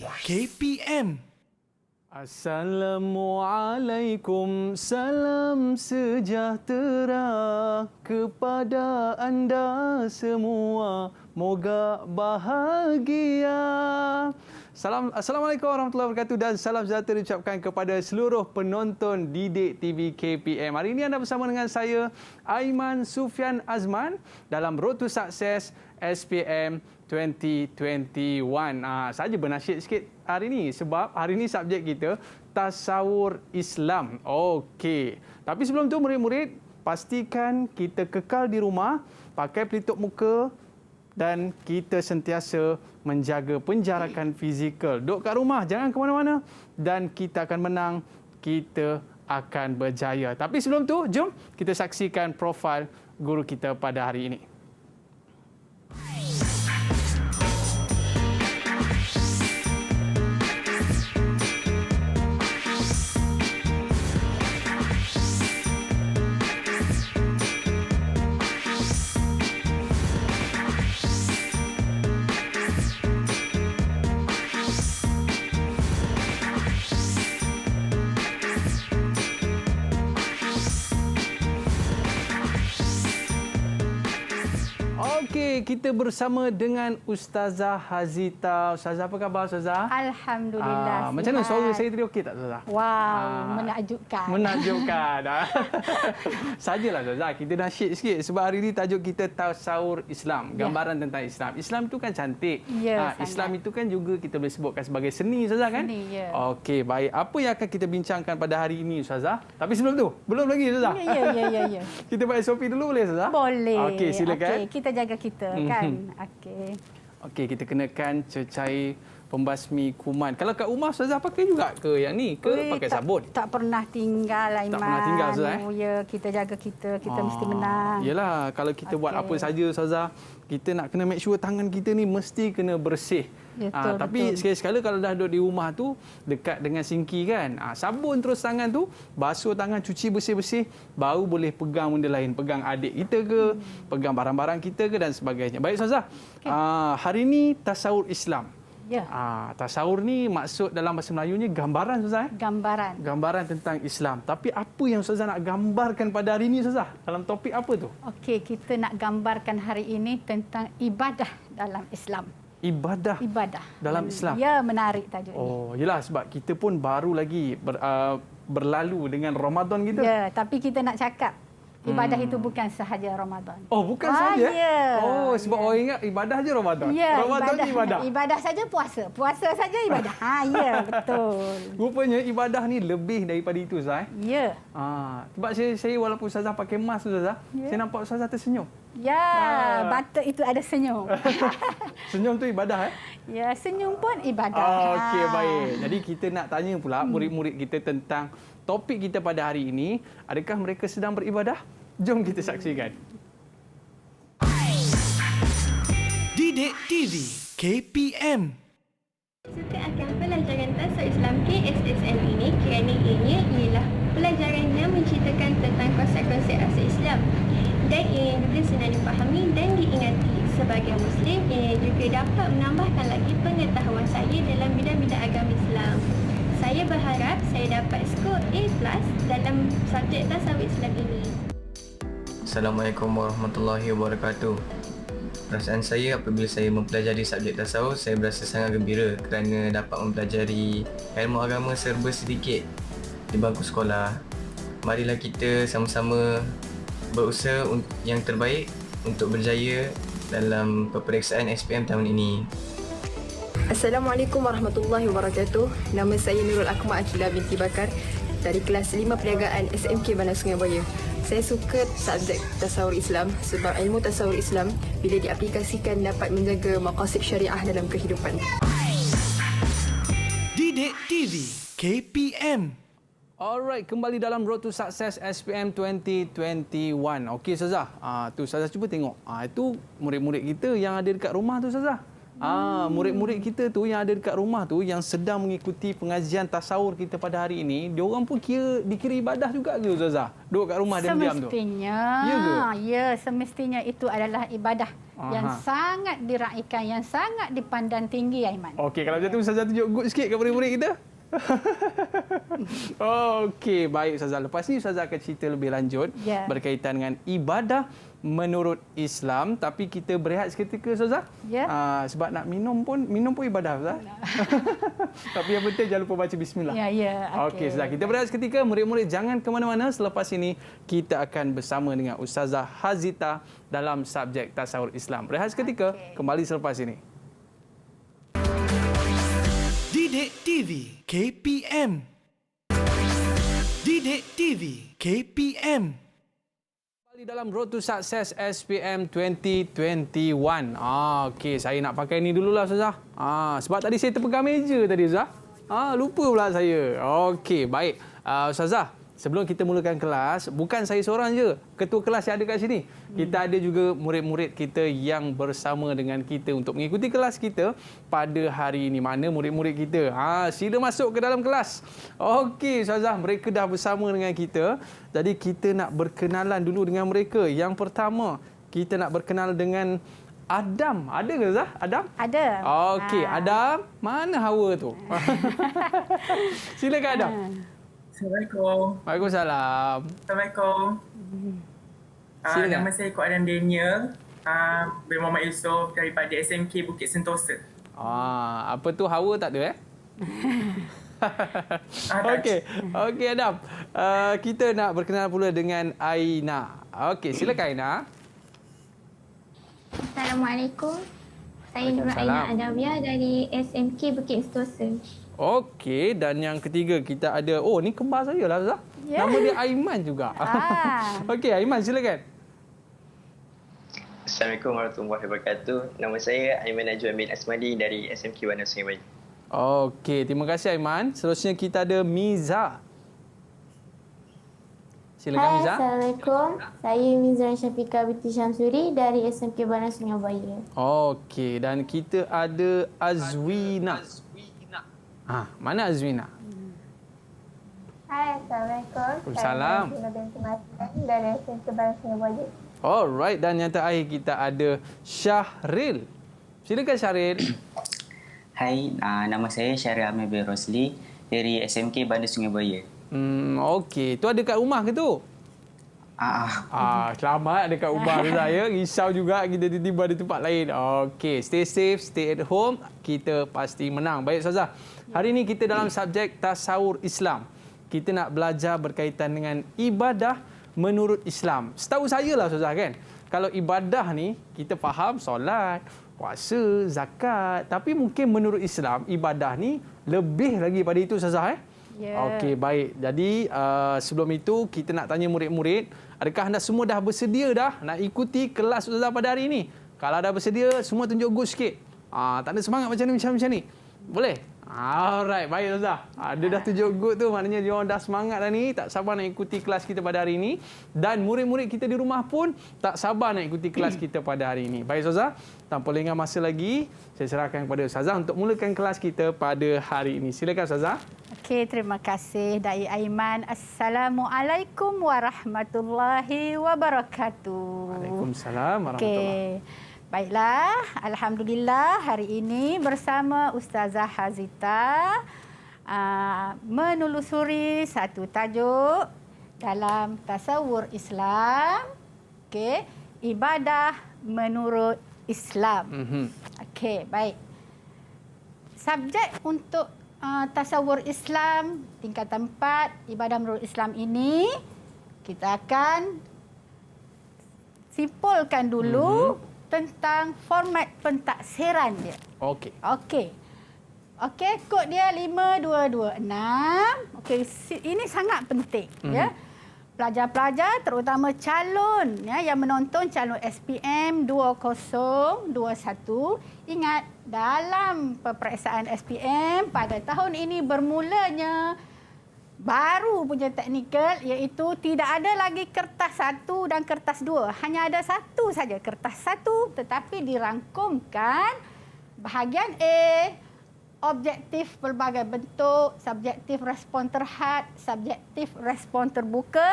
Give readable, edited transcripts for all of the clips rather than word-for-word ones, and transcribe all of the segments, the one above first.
KPM. Assalamualaikum, salam sejahtera kepada anda semua. Moga bahagia. Assalamualaikum warahmatullahi wabarakatuh dan salam sejahtera diucapkan kepada seluruh penonton Didik TV KPM. Hari ini anda bersama dengan saya, Aiman Sufian Azman dalam Road to Success SPM 2021. Saja bernasyid sikit hari ini sebab hari ini subjek kita tasawur Islam. Okey. Tapi sebelum tu murid-murid pastikan kita kekal di rumah, pakai pelitup muka dan kita sentiasa menjaga penjarakan fizikal. Duduk kat rumah, jangan ke mana-mana dan kita akan menang, kita akan berjaya. Tapi sebelum tu, jom kita saksikan profil guru kita pada hari ini. Okey, kita bersama dengan Ustazah Hazita. Ustazah, apa khabar Ustazah? Alhamdulillah. Macam mana suara saya tadi okey tak Ustazah? Wow, menakjubkan. Menakjubkan. Sajalah Ustazah, kita nasyid sikit sebab hari ini tajuk kita tasawur Islam, gambaran tentang Islam. Islam itu kan cantik. Ya, Islam itu kan juga kita boleh sebutkan sebagai seni Ustazah kan? Seni, ya. Okey, baik. Apa yang akan kita bincangkan pada hari ini Ustazah? Tapi sebelum tu, belum lagi Ustazah. Ya. Kita buat SOP dulu boleh Ustazah? Boleh. Okey, silakan. Okey, kita jaga kita kan. Okey, kita kenakan cecair pembasmi kuman. Kalau kat rumah Ustazah pakai juga ke yang ni? Pakai sabun? Tak pernah tinggal, Aiman. Tak pernah tinggal Ustazah. Ya, kita jaga kita mesti menang. Yalah, kalau kita buat apa saja Ustazah, kita nak kena make sure tangan kita ni mesti kena bersih. Betul, tapi sekali-sekala kalau dah duduk di rumah tu dekat dengan sinki kan, sabun terus tangan tu, basuh tangan, cuci bersih-bersih, baru boleh pegang benda lain, pegang adik kita ke, pegang barang-barang kita ke dan sebagainya. Baik Ustazah, hari ini tasawur Islam. Ya. Tasawur ni maksud dalam bahasa Melayunya gambaran Ustazah. Gambaran tentang Islam. Tapi apa yang Ustazah nak gambarkan pada hari ini Ustazah? Dalam topik apa tu? Okey, kita nak gambarkan hari ini tentang ibadah dalam Islam. Ibadah dalam Islam. Ya, menarik tajuk ini. Oh, yelah sebab kita pun baru lagi berlalu dengan Ramadan kita. Ya, tapi kita nak cakap ibadah itu bukan sahaja Ramadan. Oh, bukan sahaja? Ya. Oh, sebab orang ingat ibadah je Ramadan. Ya, Ramadan ibadah. Ibadah saja puasa. Puasa saja ibadah. Ya, betul. Rupanya ibadah ni lebih daripada itu Ustazah. Ya. Sebab saya walaupun Ustazah pakai mask Ustazah, saya nampak Ustazah tersenyum. Ya, batuk itu ada senyum. Senyum tu ibadah Ya, senyum pun ibadah. Okey, baik. Jadi kita nak tanya pula murid-murid kita tentang topik kita pada hari ini. Adakah mereka sedang beribadah? Jom kita saksikan. Didik TV KPM. Suka akan pelajaran tasawuf Islam KSSM ini kerana ianya ialah pelajaran yang menceritakan tentang konsep-konsep asal Islam dan ia juga senang dipahami dan diingati. Sebagai Muslim, ia juga dapat menambahkan lagi pengetahuan saya dalam bidang-bidang agama Islam. Saya berharap saya dapat skor A+ dalam subjek tasawuf Islam ini. Assalamualaikum warahmatullahi wabarakatuh. Perasaan saya apabila saya mempelajari subjek tasawuf, saya berasa sangat gembira kerana dapat mempelajari ilmu agama serba sedikit di bangku sekolah. Marilah kita sama-sama berusaha yang terbaik untuk berjaya dalam peperiksaan SPM tahun ini. Assalamualaikum warahmatullahi wabarakatuh. Nama saya Nurul Akmal Akila binti Bakar dari kelas 5 Perniagaan SMK Bandar Sungai Buaya. Saya suka subjek tasawur Islam sebab ilmu tasawur Islam bila diaplikasikan dapat menjaga maqasid syariah dalam kehidupan. Didik TV KPM. Alright, kembali dalam Road to Success SPM 2021. Okey Ustazah, tu Ustazah cuba tengok. Itu murid-murid kita yang ada dekat rumah tu Ustazah. Murid-murid kita tu yang ada dekat rumah tu yang sedang mengikuti pengajian tasawur kita pada hari ini, dia orang pun dikira ibadah juga ke Ustazah? Duduk kat rumah diam-diam tu. Semestinya. Ya ke? Ya, semestinya itu adalah ibadah yang sangat diraikan, yang sangat dipandang tinggi, Aiman. Okey, kalau macam tu Ustazah tunjuk good sikit kepada murid kita. Okey, baik Ustazah. Lepas ni Ustazah akan cerita lebih lanjut berkaitan dengan ibadah menurut Islam, tapi kita berehat seketika Ustazah. Sebab nak minum pun ibadah Ustazah. Tapi yang penting jangan lupa baca bismillah. Okey, Ustazah. Kita berehat seketika. Murid-murid jangan ke mana-mana. Selepas ini kita akan bersama dengan Ustazah Hazita dalam subjek tasawur Islam. Berehat seketika, kembali selepas ini. Didik TV KPM. Didik TV KPM. Kembali dalam Road to Success SPM 2021. Okey, saya nak pakai ni dululah Ustazah. Sebab tadi saya terpegang meja tadi Ustazah. Lupa pula saya. Okey, baik. Ustazah, sebelum kita mulakan kelas, bukan saya seorang je ketua kelas yang ada kat sini. Kita ada juga murid-murid kita yang bersama dengan kita untuk mengikuti kelas kita pada hari ini. Mana murid-murid kita? Sila masuk ke dalam kelas. Okey, Ustazah, mereka dah bersama dengan kita. Jadi kita nak berkenalan dulu dengan mereka. Yang pertama, kita nak berkenal dengan Adam. Ada ke Ustazah? Adam? Ada. Okey, Adam. Mana Hawa tu? Silakan Adam. Assalamualaikum. Waalaikumsalam. Assalamualaikum. Nama saya Kok Adam Daniel. Bin Muhammad Yusof daripada SMK Bukit Sentosa. Apa tu Hawa tak ada Okey Adam. Kita nak berkenal pula dengan Aina. Okey, silakan Aina. Assalamualaikum. Saya Nurul Aina Adawiyah dari SMK Bukit Sentosa. Okey, dan yang ketiga kita ada, ni kembar saya lah Ustazah. Nama dia Aiman juga. Okey, Aiman silakan. Assalamualaikum warahmatullahi wabarakatuh. Nama saya Aiman Najwan bin Asmadi dari SMK Bandar Sungai Bayi. Okey, terima kasih Aiman. Seterusnya kita ada Miza. Silakan Miza. Assalamualaikum. Saya Miza Syafiqah binti Syamsuri dari SMK Bandar Sungai Bayi. Okey, dan kita ada Azwina. Mana Azwina? Hai, Assalamualaikum. Waalaikumsalam. Saya binti Matan dari SMK Bandar Sungai Bayi. Alright, dan yang terakhir kita ada Syahril. Silakan Syahril. Hai, nama saya Syahril Amir bin Rosli dari SMK Bandar Sungai Buaya. Okey, tu ada kat rumah ke tu? Selamat dekat rumah saya. Risau juga kita tiba-tiba di tempat lain. Okey, stay safe, stay at home. Kita pasti menang. Baik Ustazah. Hari ini kita dalam subjek tasawur Islam. Kita nak belajar berkaitan dengan ibadah menurut Islam. Setahu saya lah Ustazah kan. Kalau ibadah ni kita faham solat, puasa, zakat. Tapi mungkin menurut Islam ibadah ni lebih lagi pada itu Ustazah Okey, baik. Jadi sebelum itu kita nak tanya murid-murid, adakah anda semua dah bersedia dah nak ikuti kelas Ustazah pada hari ini? Kalau dah bersedia, semua tunjuk good sikit. Tak ada semangat macam ni. Boleh? Alright, baik Ustazah. Dia dah tunjuk good tu, maknanya dia orang dah semangat dah ni, tak sabar nak ikuti kelas kita pada hari ini. Dan murid-murid kita di rumah pun tak sabar nak ikuti kelas kita pada hari ini. Baik Ustazah, tanpa lengah masa lagi, saya serahkan kepada Ustazah untuk mulakan kelas kita pada hari ini. Silakan Ustazah. Okey, terima kasih Dai Aiman. Assalamualaikum warahmatullahi wabarakatuh. Waalaikumsalam warahmatullahi. Baiklah, alhamdulillah hari ini bersama Ustazah Hazita menelusuri satu tajuk dalam tasawur Islam. Okey, ibadah menurut Islam. Okey, baik. Subjek untuk tasawur Islam tingkatan 4, ibadah menurut Islam ini kita akan simpulkan dulu tentang format pentaksiran dia. Okey. Kod dia 5226. Okey, ini sangat penting ya. Pelajar-pelajar terutama calon yang menonton calon SPM 2021, ingat dalam peperiksaan SPM pada tahun ini bermulanya baru punya teknikal, iaitu tidak ada lagi kertas 1 dan kertas 2. Hanya ada satu saja, kertas 1, tetapi dirangkumkan Bahagian A, objektif pelbagai bentuk, subjektif respon terhad, subjektif respon terbuka.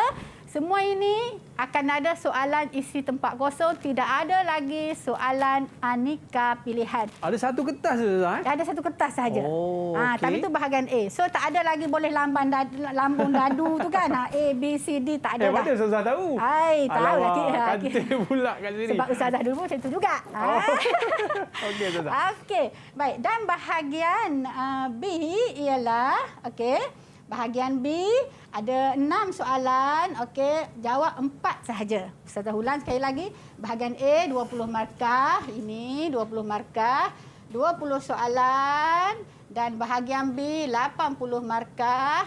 Semua ini akan ada soalan isi tempat kosong, tidak ada lagi soalan aneka pilihan. Ada satu kertas je Ustazah? Ada satu kertas saja. Oh, okey. Tapi itu bahagian A. So tak ada lagi boleh lambung dadu tu kan. A, B, C, D tak ada dah. Mana Ustazah tahu? Hai, tahu Alamak, lah. kata pula kat sini. Sebab Ustazah dulu macam tu juga. Okey Ustazah. Okey, baik. Dan bahagian B ialah, bahagian B ada 6 soalan, jawab 4 sahaja. Ustazah ulang sekali lagi. Bahagian A 20 markah, ini 20 markah, 20 soalan, dan bahagian B 80 markah.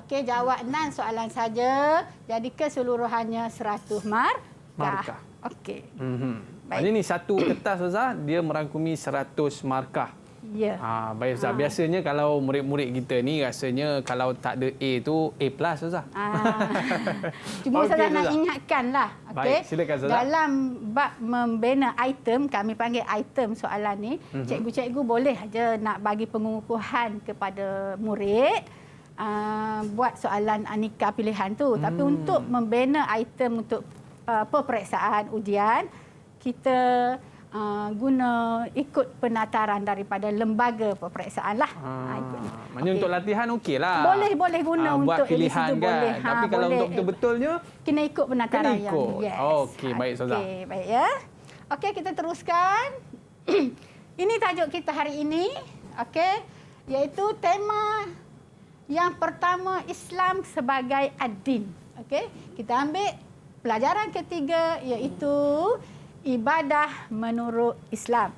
Jawab 6 soalan saja. Jadi keseluruhannya 100 markah. Okey. Baik. Ini satu kertas Ustazah, dia merangkumi 100 markah. Ya. Baik Ustaz. Biasanya kalau murid-murid kita ni rasanya kalau tak ada A tu A+ Ustaz. Cuma Ustazah nak ingatkanlah. Baik, silakan Ustazah. Dalam bab membina item, kami panggil item soalan ni, cikgu-cikgu boleh aja nak bagi pengukuhan kepada murid buat soalan aneka pilihan tu. Tapi untuk membina item untuk peperiksaan ujian, kita guna ikut penataran daripada lembaga peperiksaan lah. Maknanya untuk latihan okeylah. Boleh guna buat untuk pilihan situ kan. boleh. Tapi kalau untuk betul-betulnya kena ikut penataran kena ikut. yang Okey, baik Ustazah. Okey, baik ya. Okey, kita teruskan. Ini tajuk kita hari ini, iaitu tema yang pertama, Islam sebagai ad-din. Kita ambil pelajaran ketiga, iaitu ibadah menurut Islam.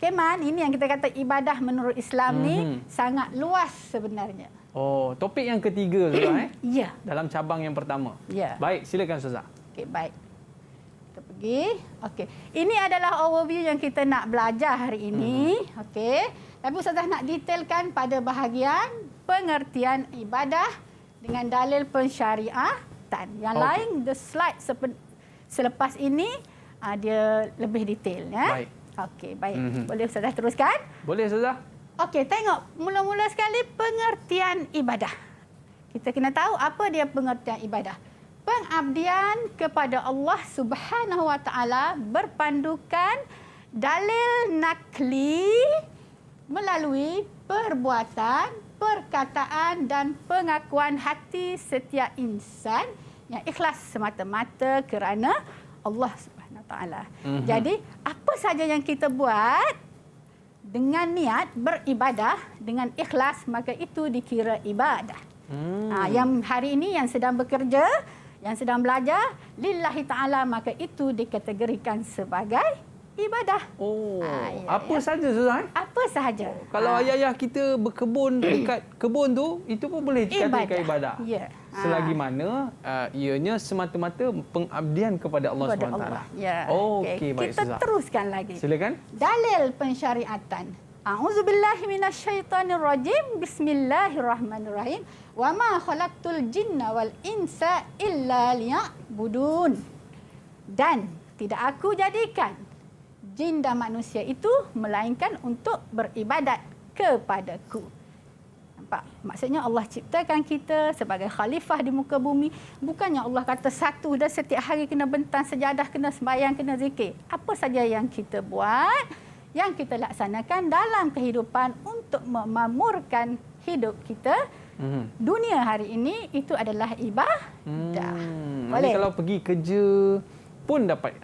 Man, ini yang kita kata ibadah menurut Islam ni sangat luas sebenarnya. Oh, topik yang ketiga Ustazah Ya. dalam cabang yang pertama. Ya. Baik, silakan Ustazah. Baik. Kita pergi. Ini adalah overview yang kita nak belajar hari ini. Tapi Ustazah nak detailkan pada bahagian pengertian ibadah dengan dalil pensyariatan. Yang lain, the slide selepas ini dia lebih detail. Baik. Baik. Boleh Ustazah teruskan? Boleh Ustazah. Tengok mula-mula sekali pengertian ibadah. Kita kena tahu apa dia pengertian ibadah. Pengabdian kepada Allah Subhanahu Wa Taala berpandukan dalil nakli melalui perbuatan, perkataan dan pengakuan hati setiap insan yang ikhlas semata-mata kerana Allah Subhanahu Wa Taala. Jadi apa saja yang kita buat dengan niat beribadah dengan ikhlas, maka itu dikira ibadah. Yang hari ini yang sedang bekerja, yang sedang belajar lillahi ta'ala, maka itu dikategorikan sebagai ibadah. Apa saja Ustazah? Apa sahaja. Kalau ayah-ayah kita berkebun dekat kebun tu, itu pun boleh dikatakan ibadah. Ya. Selagi mana ianya semata-mata pengabdian kepada Allah SWT. Ya. Okey, baik kita Ustazah. teruskan lagi. Silakan. Dalil pensyariatan. A'udzubillahi minasyaitonirrajim. Bismillahirrahmanirrahim. Wa ma khalaqtul jinna wal insa illa liya'budun. Dan tidak aku jadikan jin dan manusia itu melainkan untuk beribadat kepadaku. Nampak? Maksudnya Allah ciptakan kita sebagai khalifah di muka bumi. Bukannya Allah kata satu dah setiap hari kena bentang sejadah, kena sembahyang, kena zikir. Apa saja yang kita buat, yang kita laksanakan dalam kehidupan untuk memakmurkan hidup kita, dunia hari ini, itu adalah ibadah. Boleh. Kalau pergi kerja pun dapat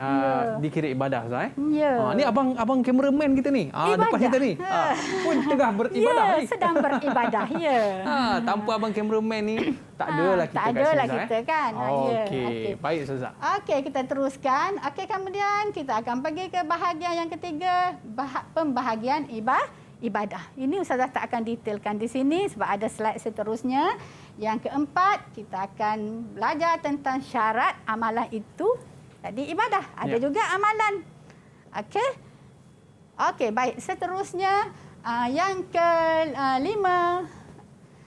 dikira ibadah Ustaz. Ni abang kameraman kita ni. Depan kita ni. Pun tengah beribadah ni. Sedang beribadah. Tanpa abang kameraman ni tak adalah kita tak adalah kita kan. Okey, baik Ustazah. Okey, kita teruskan. Kemudian kita akan pergi ke bahagian yang ketiga, pembahagian ibadah. Ini Ustazah tak akan detailkan di sini sebab ada slide seterusnya. Yang keempat, kita akan belajar tentang syarat amalan itu. Jadi ibadah, ada juga amalan. Okey, baik. Seterusnya yang kelima,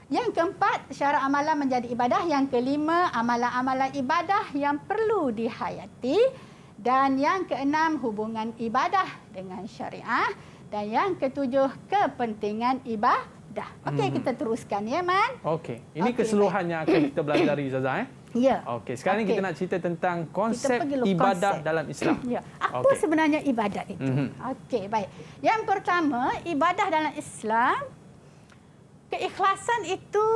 yang keempat, syarat amalan menjadi ibadah. Yang kelima, amalan-amalan ibadah yang perlu dihayati. Dan yang keenam, hubungan ibadah dengan syariah. Dan yang ketujuh, kepentingan ibadah. Okey, kita teruskan ya, Man. Okey. Ini Okey, keseluruhan yang akan kita pelajari Ustazah. Ya. Okey, sekarang Okey. kita nak cerita tentang konsep Kita pergi ibadah konsep. dalam Islam. Ya. Apa Okey. sebenarnya ibadat itu? Okey, baik. Yang pertama, ibadah dalam Islam, keikhlasan itu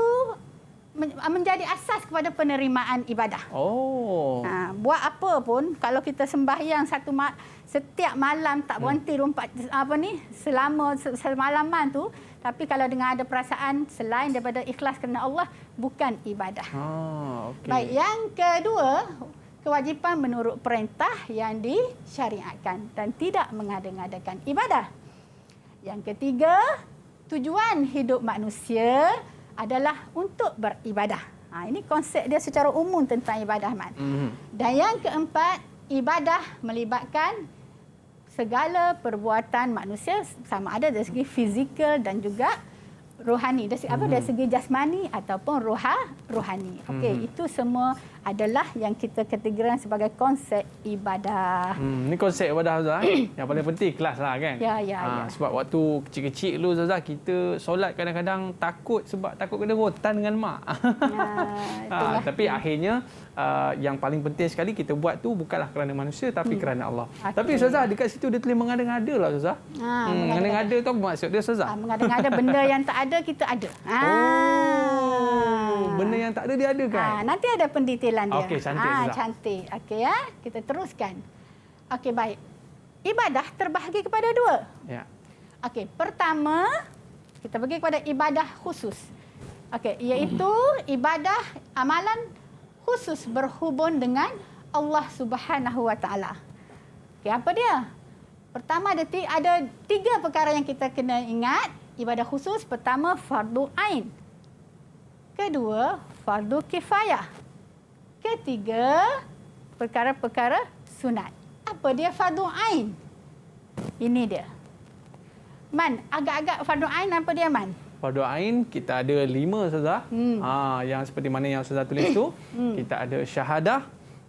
menjadi asas kepada penerimaan ibadah. Oh. Buat apa pun, kalau kita sembahyang setiap malam tak berhenti selama semalaman tu, tapi kalau dengan ada perasaan selain daripada ikhlas kerana Allah, bukan ibadah. Okey. Baik, yang kedua, kewajipan menurut perintah yang disyariatkan dan tidak mengada-ngadakan ibadah. Yang ketiga, tujuan hidup manusia adalah untuk beribadah. Ini konsep dia secara umum tentang ibadah, Man. Dan yang keempat, ibadah melibatkan segala perbuatan manusia, sama ada dari segi fizikal dan juga rohani, dari segi jasmani ataupun rohani. Okey, itu semua adalah yang kita kategorikan sebagai konsep ibadah. Ini konsep ibadah Ustazah. Yang paling penting ikhlas lah kan. Ya. Sebab waktu kecil-kecil dulu Ustazah, kita solat kadang-kadang takut sebab takut kena rotan dengan mak. Tapi akhirnya yang paling penting sekali kita buat tu bukanlah kerana manusia tapi kerana Allah. Tapi Ustazah, dekat situ dia tulis mengada-ngada lah Ustazah. Mengada-ngada tu apa maksud dia Ustazah? Mengada-ngada benda yang tak ada, kita ada. Benda yang tak ada dia ada kan? Nanti ada pendetailan dia. Okey, cantik Ustazah. Cantik. Okey ya, kita teruskan. Okey, baik. Ibadah terbahagi kepada dua. Ya. Okey, pertama kita pergi kepada ibadah khusus. Okey, iaitu ibadah amalan khusus berhubung dengan Allah Subhanahu Wa Taala. Okey, apa dia? Pertama ada tiga perkara yang kita kena ingat. Ibadah khusus, pertama fardu ain. Kedua, fardu kifayah. Ketiga, perkara-perkara sunat. Apa dia fardu ain? Ini dia. Man, agak-agak fardu ain apa dia, Man? Fardu ain kita ada 5 Ustazah. Yang seperti mana yang Ustazah tulis tu, kita ada syahadah,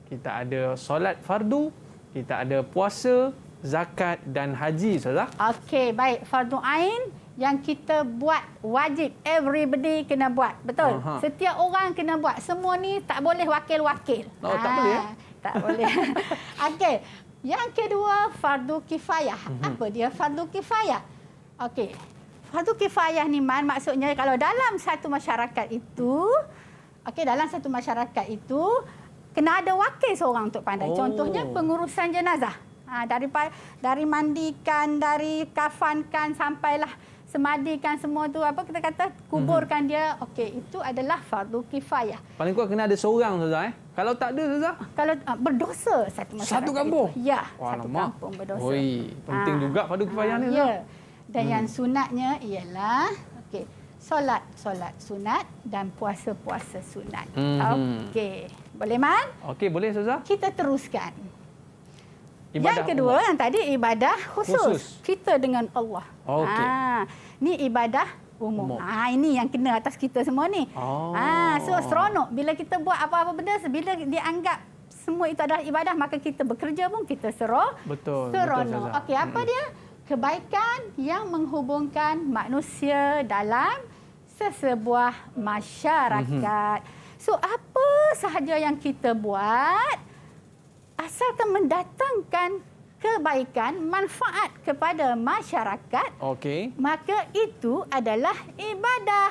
kita ada solat fardu, kita ada puasa, zakat dan haji Ustazah. Okey, baik. Fardu ain yang kita buat wajib, everybody kena buat. Betul? Setiap orang kena buat. Semua ni tak boleh wakil-wakil. Tak boleh ya? Tak boleh. Okey. Yang kedua, fardu kifayah. Apa dia fardu kifayah? Okey. Fardu kifayah ni, Man, maksudnya kalau dalam satu masyarakat itu, dalam satu masyarakat itu kena ada wakil seorang untuk pandai. Contohnya pengurusan jenazah. Dari mandikan, dari kafankan sampailah semadikan semua tu, kita kata kuburkan dia. Okey, itu adalah fardu kifayah. Paling kurang kena ada seorang Ustazah. Kalau tak ada Ustazah, kalau berdosa satu masyarakat. Satu kampung? Itu. Ya, Wah, satu lama. kampung berdosa. Penting juga fardu kifayah ni. Ya. Dan yang sunatnya ialah solat sunat dan puasa sunat. Okey. Boleh, Man? Okey, boleh Ustazah. Kita teruskan. Ibadah yang kedua, yang tadi ibadah khusus. Kita dengan Allah. Okey. Ni ibadah umum. Ini yang kena atas kita semua ni. So seronok bila kita buat apa-apa benda, bila dianggap semua itu adalah ibadah, maka kita bekerja pun kita seronok. Betul. Okey, apa dia? Kebaikan yang menghubungkan manusia dalam sesebuah masyarakat. So apa sahaja yang kita buat, asalkan mendatangkan kebaikan, manfaat kepada masyarakat, maka itu adalah ibadah.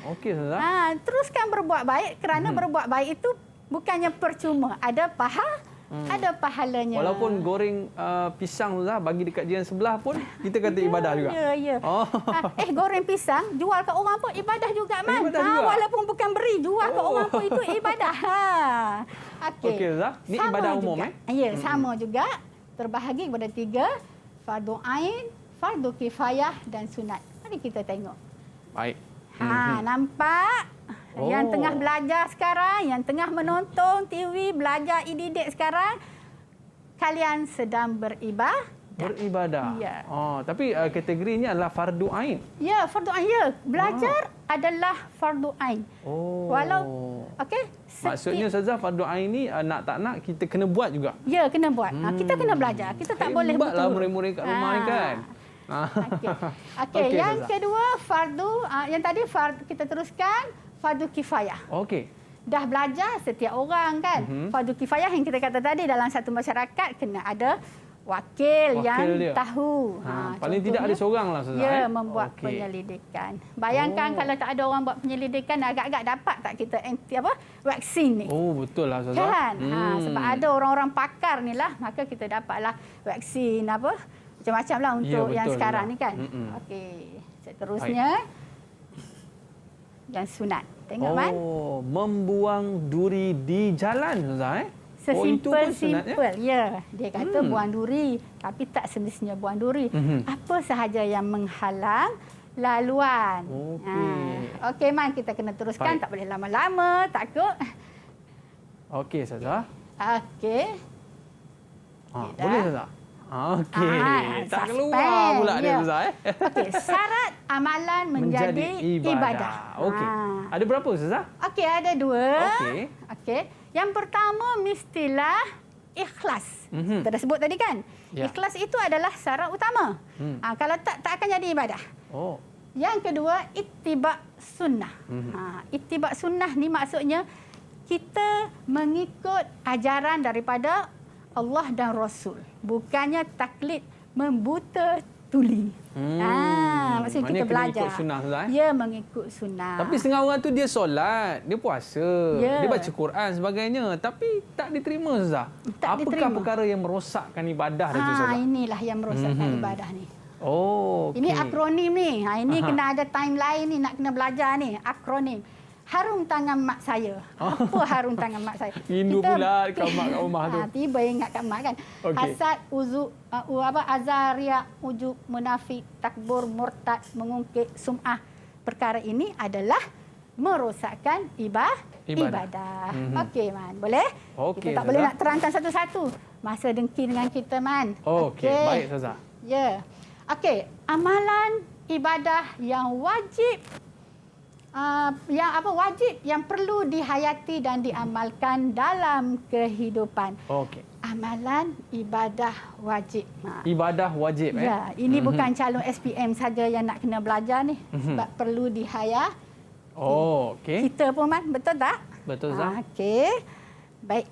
Okey, Ustazah. Teruskan berbuat baik kerana berbuat baik itu bukannya percuma, ada pahalanya. Walaupun goreng pisang Ustazah bagi dekat jiran sebelah pun kita kata ibadah juga. Ya. Goreng pisang jual ke orang pun ibadah juga, Man. Walaupun bukan beri, jual ke orang pun itu ibadah. Okey Ustazah. Ini ibadah umum Ya, sama juga. Terbahagi kepada 3, fardu ain, fardu kifayah dan sunat. Mari kita tengok. Baik. Nampak? Yang tengah belajar sekarang, yang tengah menonton TV, belajar e-didik sekarang, kalian sedang beribadah. Beribadah. Ya. Oh, tapi kategorinya adalah fardu ain. Ya, fardu ain. Ya, belajar adalah fardu ain. Oh. Okey. Maksudnya Ustazah, fardu ain ni nak tak nak kita kena buat juga. Ya, kena buat. Kita kena belajar. Kita tak boleh betul. Hebatlah murid-murid kat rumah ni kan. Okey. Okey, Yang Ustazah. kedua fardu yang tadi kita teruskan fardu kifayah. Okey. Dah belajar setiap orang kan. Fardu kifayah yang kita kata tadi dalam satu masyarakat kena ada wakil yang dia tahu. Paling tidak ada seorang lah Ustazah. Ya, membuat penyelidikan. Bayangkan kalau tak ada orang buat penyelidikan, agak-agak dapat tak kita vaksin ni? Oh, betul lah Ustazah. Kan? Sebab ada orang-orang pakar ni lah, maka kita dapatlah vaksin macam-macam lah untuk yang sekarang ni kan. Okey. Seterusnya, yang sunat. Tengok Man. Oh, membuang duri di jalan Ustazah Sesimpel-simpel. Ya. Dia kata buang duri. Tapi tak semestinya buang duri. Apa sahaja yang menghalang laluan. Okey, Man. Kita kena teruskan. Baik. Tak boleh lama-lama. Takut. Okey, Ustazah. Okey. Boleh, Ustazah? Okey. Tak keluar pula dia, Ustazah. Okey. Syarat amalan menjadi ibadah. Okey. Ada berapa, Ustazah? Okey, ada 2. Okey. Yang pertama mestilah ikhlas. Kita dah sebut tadi kan? Ya. Ikhlas itu adalah syarat utama. Kalau tak akan jadi ibadah. Oh. Yang kedua, ittiba' sunnah. Ittiba' sunnah ni maksudnya kita mengikut ajaran daripada Allah dan Rasul. Bukannya taklid membuta tuli. Maksudnya kita belajar. Mengikut sunnah, Ustazah. Ya, mengikut sunnah. Tapi setengah orang tu dia solat, dia puasa, dia baca Quran sebagainya, tapi tak diterima, Ustazah. Apakah diterima perkara yang merosakkan ibadah dia tu, Ustazah? Inilah yang merosakkan ibadah ni. Oh, okay. Ini akronim ni. Ini kena ada timeline ni, nak kena belajar ni. Akronim. Harum tangan mak saya. Apa harum tangan mak saya? Rindu pula kat mak kat rumah tu. Tiba ingat kat mak kan. Okay. Hasad, azaria, ujub, munafik, takbur, murtad, mengungkit, sum'ah. Perkara ini adalah merosakkan ibadah. Okey, Man. Boleh? Okay, kita tak boleh nak terangkan satu-satu. Masa dengki dengan kita, Man. Okey, baik, Ustazah. Ya. Okey, amalan ibadah yang wajib wajib yang perlu dihayati dan diamalkan dalam kehidupan. Okey. Amalan ibadah wajib. Ibadah wajib Ya, ini bukan calon SPM saja yang nak kena belajar ni. Sebab perlu dihayati. Oh, okey. Kita pun, Man, betul tak? Betul, Zah. Okey. Baik.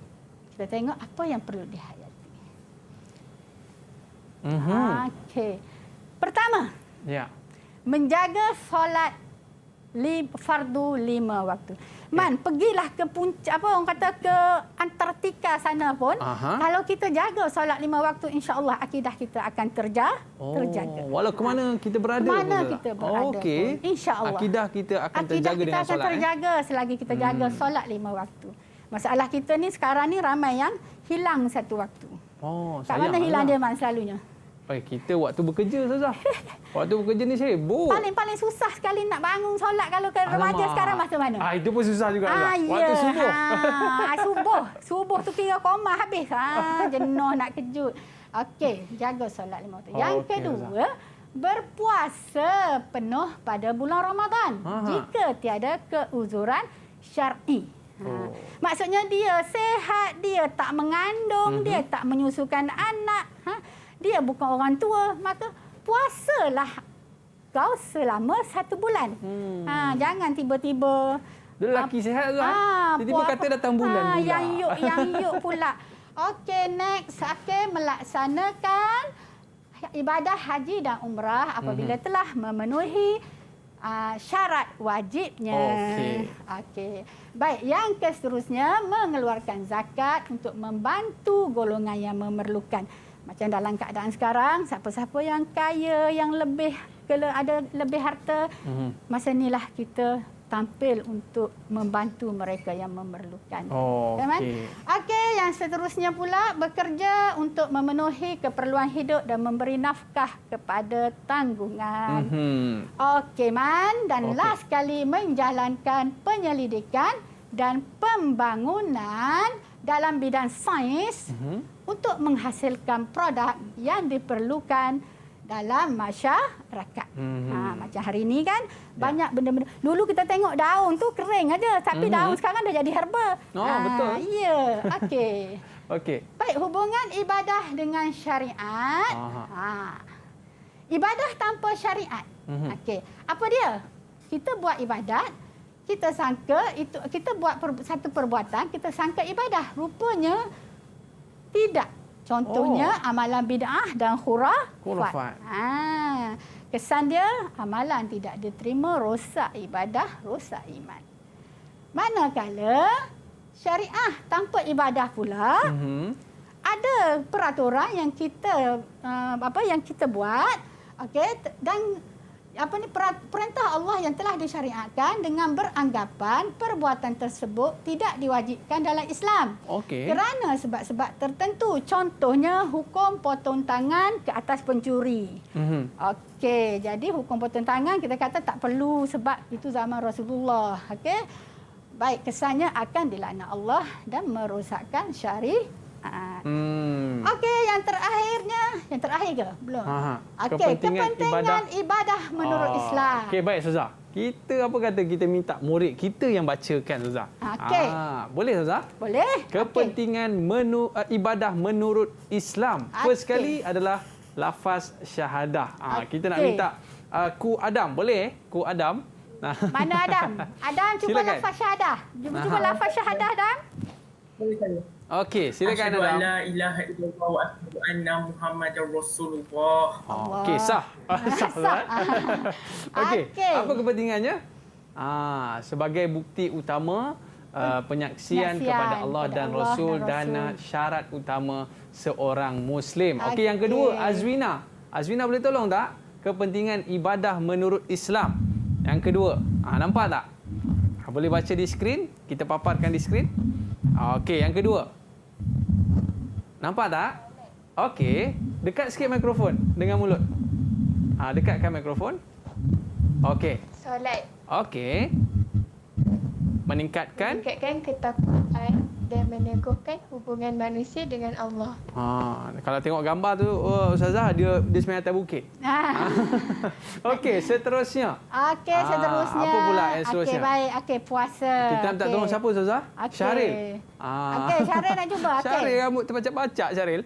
Kita tengok apa yang perlu dihayati. Okey. Pertama. Ya. Menjaga solat fardu 5 waktu. Man, pergilah ke puncak orang kata ke Antartika sana pun. Kalau kita jaga solat 5 waktu, insya-Allah akidah kita akan terjaga. Walau ke mana kita berada. Mana kita berada. Okey. Insya-Allah. Akidah kita akan terjaga dengan solat. Akidah kita akan terjaga selagi kita jaga solat 5 waktu. Masalah kita ni sekarang ni ramai yang hilang satu waktu. Kat mana hilang dia, Man, selalunya? Kita waktu bekerja, Ustazah. Waktu bekerja ni sibuk. Paling susah sekali nak bangun solat kalau ke remaja sekarang masa mana? Itu pun susah juga. Waktu subuh. Subuh tu kira koma habis. Jenuh nak kejut. Okey, jaga solat 5 waktu. Yang kedua, berpuasa penuh pada bulan Ramadan. Jika tiada keuzuran syar'i. Maksudnya dia sehat, dia tak mengandung, dia tak menyusukan anak. Dia bukan orang tua, maka puasalah kau selama 1 bulan. Jangan tiba-tiba dia lelaki sihat kan? Tiba-tiba kata datang bulan pula. Yang yuk pula. Okey, next. Okey, melaksanakan ibadah haji dan umrah apabila telah memenuhi syarat wajibnya. Okey. Baik, yang seterusnya mengeluarkan zakat untuk membantu golongan yang memerlukan. Macam dalam keadaan sekarang, siapa-siapa yang kaya, yang ada lebih harta, masa inilah kita tampil untuk membantu mereka yang memerlukan. Okey, yang seterusnya pula bekerja untuk memenuhi keperluan hidup dan memberi nafkah kepada tanggungan. Okey, Man. Dan last sekali menjalankan penyelidikan dan pembangunan dalam bidang sains untuk menghasilkan produk yang diperlukan dalam masyarakat. Macam hari ini kan banyak benda-benda. Dulu kita tengok daun tu kering aja, tapi daun sekarang dah jadi herba. Betul. Ya, okey. Okey. Baik, hubungan ibadah dengan syariat. Ibadah tanpa syariat. Okey. Apa dia? Kita buat ibadat, kita sangka itu, kita buat satu perbuatan, kita sangka ibadah. Rupanya tidak. Contohnya amalan bid'ah dan khurafat. Kesan dia amalan tidak diterima, rosak ibadah, rosak iman. Manakala syariah tanpa ibadah pula, ada peraturan yang kita yang kita buat, okey, dan perintah Allah yang telah disyariatkan dengan beranggapan perbuatan tersebut tidak diwajibkan dalam Islam. Okey. Kerana sebab-sebab tertentu. Contohnya hukum potong tangan ke atas pencuri. Okey, jadi hukum potong tangan kita kata tak perlu sebab itu zaman Rasulullah. Okey. Baik, kesannya akan dilaknat Allah dan merosakkan syariat. Okey, yang terakhir ke? Belum. Okey, kepentingan ibadah menurut Islam. Okey, baik Ustazah. Kita apa kata kita minta murid kita yang bacakan Ustazah. Okey. Boleh Ustazah? Boleh. Kepentingan ibadah menurut Islam. First sekali adalah lafaz syahadah. Kita nak minta Ku Adam, boleh? Ku Adam. Mana Adam? Adam cuba Silakan. lafaz syahadah. Cuba lafaz syahadah Adam. Boleh saya. Okey, silakan Asyhadu Adam. an la ilaha illallah wa asyhadu anna Muhammadar Rasulullah. Okey, sah. Sah. Okey, Okey. apa kepentingannya? Sebagai bukti utama penyaksian kepada Allah dan Rasul dan syarat utama seorang Muslim. Okey, yang kedua, Azwina. Azwina boleh tolong tak? Kepentingan ibadah menurut Islam. Yang kedua, nampak tak? Boleh baca di skrin? Kita paparkan di skrin. Okey, yang kedua. Nampak tak? Okey, dekat sikit mikrofon dengan mulut. Dekatkan mikrofon. Okey. Solat. Okey. Meningkatkan Ketakwaan dan meneguhkan hubungan manusia dengan Allah. Kalau tengok gambar tu, Ustazah, dia sebenarnya atas bukit. Okey, seterusnya. Okey, seterusnya. Apa pula yang seterusnya? Okey, baik. Okey, puasa. Kita minta tolong siapa Ustazah? Syaril. Okey, Syaril nak cuba. Okey. Syaril rambut terbacak-bacak, Syaril.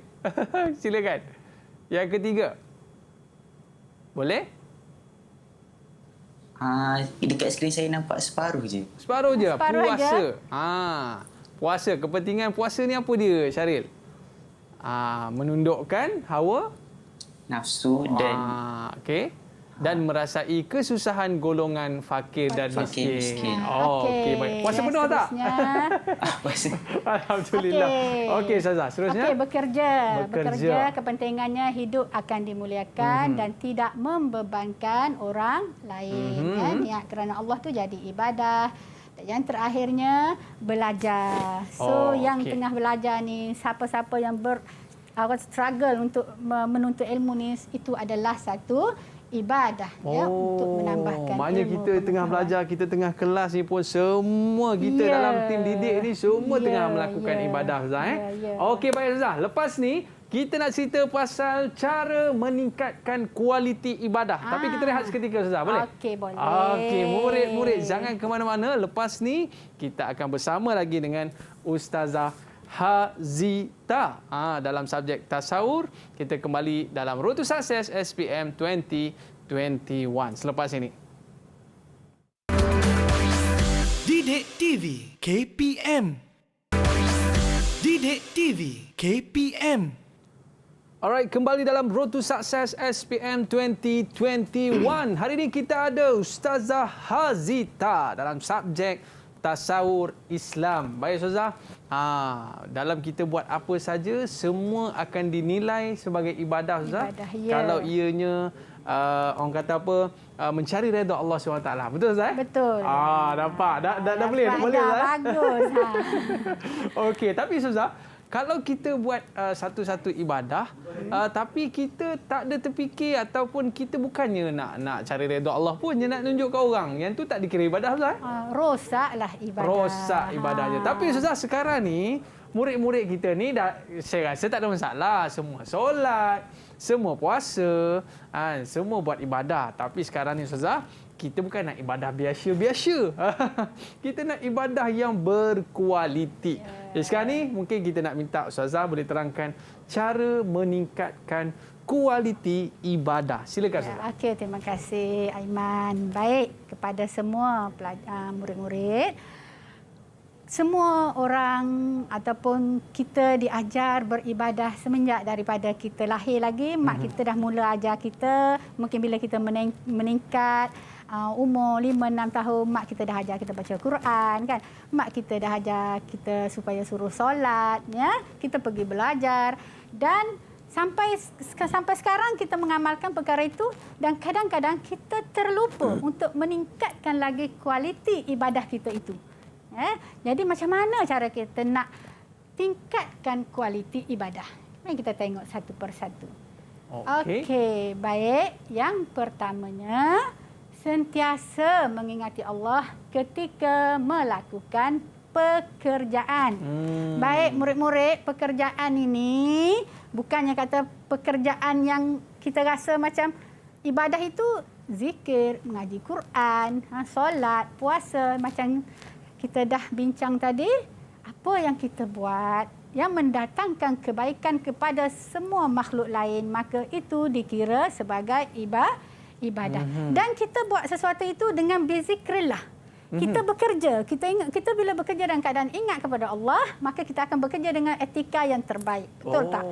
Silakan. Yang ketiga. Boleh? Dekat skrin saya nampak separuh je. Separuh je. Separuh puasa. Puasa. Kepentingan puasa ni apa dia, Syaril? Menundukkan hawa Nafsu dan okey. Dan merasai kesusahan golongan fakir dan miskin. Okey, baik. Puasa penuh tak? puasa. Alhamdulillah. Okey, Ustazah, seterusnya. Okey, bekerja. Kepentingannya hidup akan dimuliakan dan tidak membebankan orang lain. Niat kerana Allah tu jadi ibadah. Dan yang terakhirnya, belajar. So, yang tengah belajar ni, siapa-siapa yang struggle untuk menuntut ilmu ni, itu adalah satu ibadah untuk menambahkan maknanya ilmu. Kita tengah belajar, kita tengah kelas ni pun semua kita dalam tim didik ni semua tengah melakukan ibadah Ustaz. Okey, baik Ustaz. Lepas ni kita nak cerita pasal cara meningkatkan kualiti ibadah. Tapi kita rehat seketika Ustaz, boleh? Okey, boleh. Okey, murid-murid jangan ke mana-mana. Lepas ni kita akan bersama lagi dengan Ustazah Hazita dalam subjek tasawur. Kita kembali dalam Road to Success SPM 2021 selepas ini. Didik TV KPM. Didik TV KPM. Alright, kembali dalam Road to Success SPM 2021. Hari ini kita ada Ustazah Hazita dalam subjek tasawur Islam. Baik Ustazah, dalam kita buat apa saja, semua akan dinilai sebagai ibadah Ustazah. Kalau ianya orang kata apa, mencari redha Allah SWT. Betul Ustazah? Betul. Nampak? Dah boleh? Boleh Ustazah? Bagus. Okey, tapi Ustazah, kalau kita buat satu-satu ibadah, tapi kita tak ada terfikir ataupun kita bukannya nak cari redha Allah pun, je nak tunjuk ke orang, yang tu tak dikira ibadah Ustaz. Rosaklah ibadah. Rosak ibadahnya. Tapi Ustaz, sekarang ni murid-murid kita ni saya rasa tak ada masalah. Semua solat, semua puasa, semua buat ibadah. Tapi sekarang ni Ustazah, kita bukan nak ibadah biasa-biasa. Kita nak ibadah yang berkualiti. Sekarang ni mungkin kita nak minta Ustazah boleh terangkan cara meningkatkan kualiti ibadah. Silakan Ustazah. Okey, terima kasih Aiman. Baik, kepada semua murid-murid, semua orang ataupun kita diajar beribadah semenjak daripada kita lahir lagi. Mak kita dah mula ajar kita. Mungkin bila kita meningkat umur 5-6 tahun, mak kita dah ajar kita baca Quran kan. Mak kita dah ajar kita supaya suruh solat, ya. Kita pergi belajar dan sampai sekarang kita mengamalkan perkara itu dan kadang-kadang kita terlupa untuk meningkatkan lagi kualiti ibadah kita itu. Jadi macam mana cara kita nak tingkatkan kualiti ibadah? Mari kita tengok satu persatu. Okey, baik. Yang pertamanya, sentiasa mengingati Allah ketika melakukan pekerjaan. Baik murid-murid, pekerjaan ini bukannya kata pekerjaan yang kita rasa macam ibadah itu zikir, mengaji Quran, solat, puasa, macam kita dah bincang tadi, apa yang kita buat yang mendatangkan kebaikan kepada semua makhluk lain, maka itu dikira sebagai ibadah. Dan kita buat sesuatu itu dengan berzikrillah. Kita bekerja, kita bila bekerja dalam keadaan ingat kepada Allah, maka kita akan bekerja dengan etika yang terbaik. Betul tak?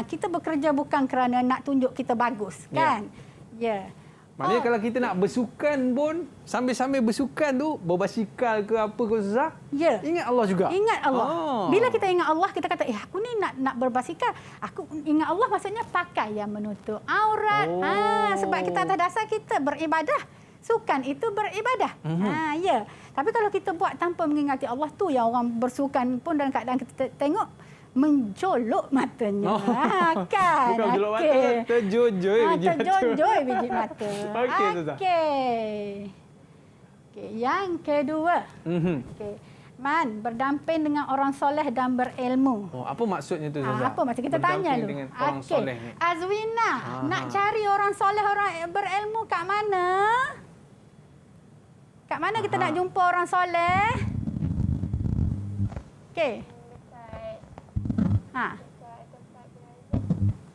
Kita bekerja bukan kerana nak tunjuk kita bagus, kan? Ya. Maknanya kalau kita nak bersukan pun, sambil-sambil bersukan tu, berbasikal ke apa ke Ustazah, ingat Allah juga. Ingat Allah. Bila kita ingat Allah, kita kata, aku ni nak berbasikal. Aku ingat Allah maksudnya pakai yang menutup aurat. Sebab kita atas dasar kita beribadah. Sukan itu beribadah. Ya. Tapi kalau kita buat tanpa mengingati Allah, tu yang orang bersukan pun dalam keadaan kita tengok, menjolok matanya. Kan? Bukan menjolok mata, terjojoi biji mata. Terjojoi biji mata. Okey. Yang kedua. Man, berdamping dengan orang soleh dan berilmu. Apa maksudnya tu Ustazah? Apa maksud kita tanya dulu. Dengan orang soleh ni. Azwina, nak cari orang soleh, orang berilmu kat mana? Kat mana kita nak jumpa orang soleh? Okey.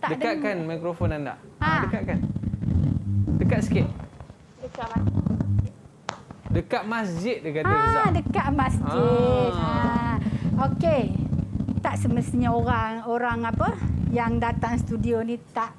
Dekatkan mikrofon anda. Dekatkan. Dekat sikit. Dekat masjid dia kata Ustazah. Dekat masjid. Okey. Tak semestinya orang apa yang datang studio ni tak